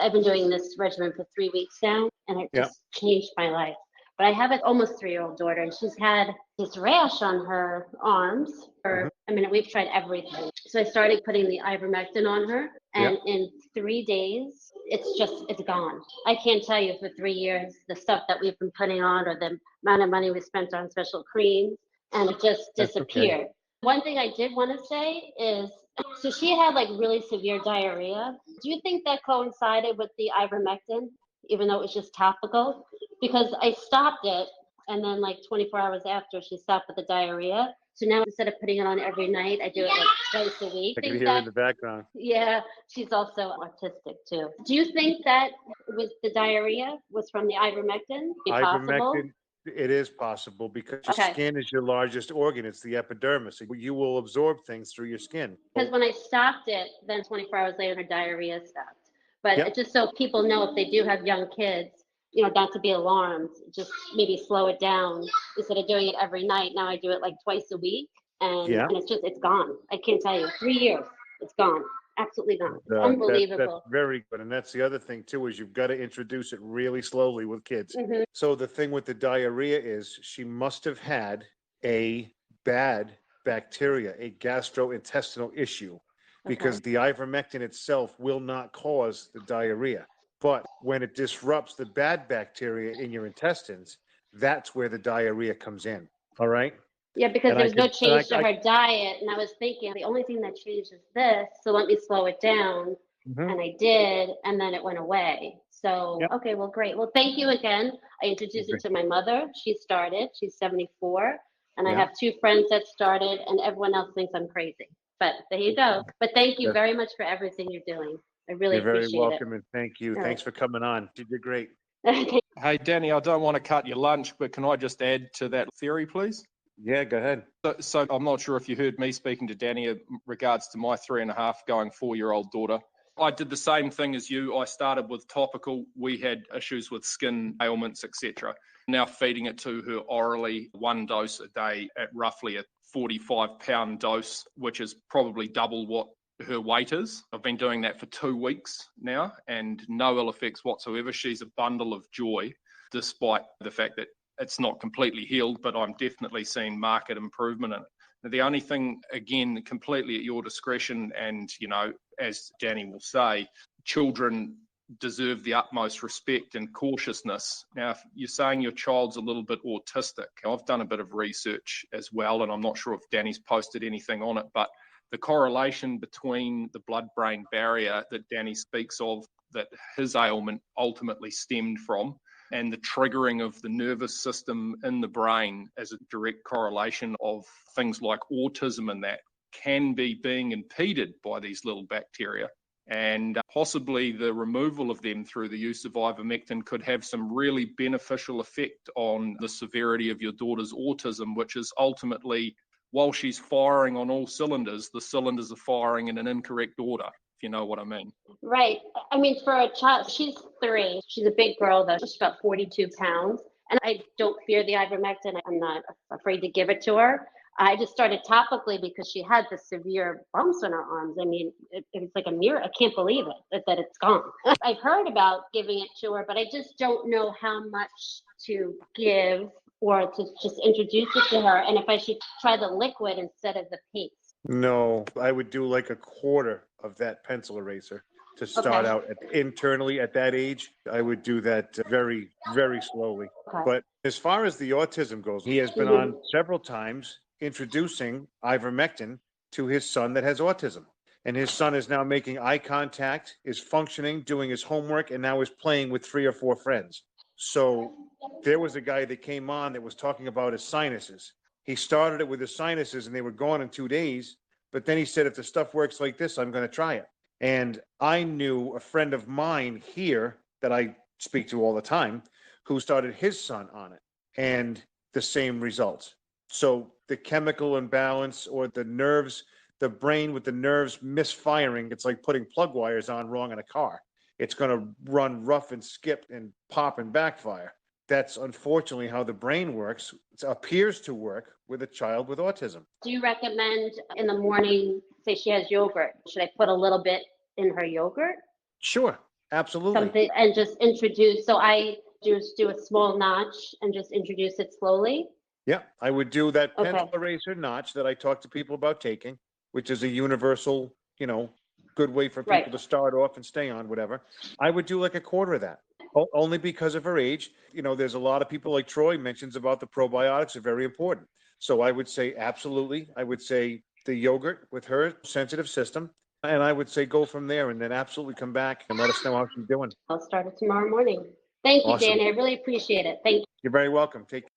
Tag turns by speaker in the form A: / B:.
A: I've been doing this regimen for 3 weeks now, and it
B: Yeah.
A: just changed my life. But I have an almost 3-year-old daughter, and she's had this rash on her arms. We've tried everything. So I started putting the ivermectin on her, and in 3 days, it's gone. I can't tell you for 3 years the stuff that we've been putting on or the amount of money we spent on special creams, and it just disappeared. Okay. One thing I did want to say is, so she had like really severe diarrhea. Do you think that coincided with the ivermectin, even though it was just topical? Because I stopped it, and then like 24 hours after, she stopped with the diarrhea. So now instead of putting it on every night, I do it like twice a week.
B: I can hear in the background.
A: Yeah, she's also autistic too. Do you think that the diarrhea was from the ivermectin?
B: Ivermectin, it is possible because your skin is your largest organ. It's the epidermis. You will absorb things through your skin.
A: Because when I stopped it, then 24 hours later, her diarrhea stopped. But just so people know, if they do have young kids, not to be alarmed, just maybe slow it down instead of doing it every night. Now I do it like twice a week, and it's gone. I can't tell you, 3 years, it's gone. Absolutely gone. It's unbelievable.
B: That's very good. And that's the other thing too, is you've got to introduce it really slowly with kids. Mm-hmm. So the thing with the diarrhea is she must have had a bad bacteria, a gastrointestinal issue, because the ivermectin itself will not cause the diarrhea. But when it disrupts the bad bacteria in your intestines, that's where the diarrhea comes in. All right?
A: Yeah, because there's no change to her diet. And I was thinking the only thing that changed is this. So let me slow it down. Mm-hmm. And I did. And then it went away. So, okay, well, great. Well, thank you again. I introduced it to my mother. She started. She's 74. And I have 2 friends that started. And everyone else thinks I'm crazy. But there you go. But thank you very much for everything you're doing. I really appreciate it.
B: You're very welcome, and thank you. Thanks for coming on. You did great.
C: Hey, Danny, I don't want to cut your lunch, but can I just add to that theory, please?
B: Yeah, go ahead.
C: So I'm not sure if you heard me speaking to Danny in regards to my 3.5 going 4-year-old daughter. I did the same thing as you. I started with topical. We had issues with skin ailments, etc. Now feeding it to her orally, 1 dose a day at roughly a 45-pound dose, which is probably double what her weight is. I've been doing that for 2 weeks now and no ill effects whatsoever. She's a bundle of joy, despite the fact that it's not completely healed, but I'm definitely seeing marked improvement in it. Now, the only thing, again, completely at your discretion, and, as Danny will say, children deserve the utmost respect and cautiousness. Now, if you're saying your child's a little bit autistic, I've done a bit of research as well, and I'm not sure if Danny's posted anything on it, but the correlation between the blood-brain barrier that Danny speaks of, that his ailment ultimately stemmed from, and the triggering of the nervous system in the brain as a direct correlation of things like autism, and that can be being impeded by these little bacteria. And possibly the removal of them through the use of ivermectin could have some really beneficial effect on the severity of your daughter's autism, which is ultimately, while she's firing on all cylinders, the cylinders are firing in an incorrect order, if you know what I mean.
A: Right. I mean, for a child, she's 3. She's a big girl, though. She's about 42 pounds. And I don't fear the ivermectin. I'm not afraid to give it to her. I just started topically because she had the severe bumps on her arms. I mean, it was like a mirror. I can't believe it, that it's gone. I've heard about giving it to her, but I just don't know how much to give or to just introduce it to her, and if I should try the liquid instead of the paste.
B: No, I would do like a quarter of that pencil eraser to start out internally at that age. I would do that very, very slowly. Okay. But as far as the autism goes, he has been on several times introducing ivermectin to his son that has autism. And his son is now making eye contact, is functioning, doing his homework, and now is playing with 3 or 4 friends. So there was a guy that came on that was talking about his sinuses. He started it with his sinuses and they were gone in 2 days. But then he said, if the stuff works like this, I'm going to try it. And I knew a friend of mine here that I speak to all the time who started his son on it, and the same results. So the chemical imbalance, or the nerves, the brain with the nerves misfiring, it's like putting plug wires on wrong in a car. It's going to run rough and skip and pop and backfire. That's unfortunately how the brain works. It appears to work with a child with autism.
A: Do you recommend in the morning, say she has yogurt, should I put a little bit in her yogurt?
B: Sure. Absolutely.
A: something and just introduce. So I just do a small notch and just introduce it slowly.
B: Yeah, I would do that
A: Okay.
B: pencil eraser notch that I talk to people about taking, which is a universal, good way for people
A: Right.
B: to start off and stay on whatever. I would do like a quarter of that, only because of her age. There's a lot of people like Troy mentions about the probiotics are very important. So I would say absolutely. I would say the yogurt with her sensitive system. And I would say go from there and then absolutely come back and let us know how she's doing.
A: I'll start it tomorrow morning. Thank you,
B: Awesome.
A: Danny. I really appreciate it. Thank you.
B: You're very welcome. Take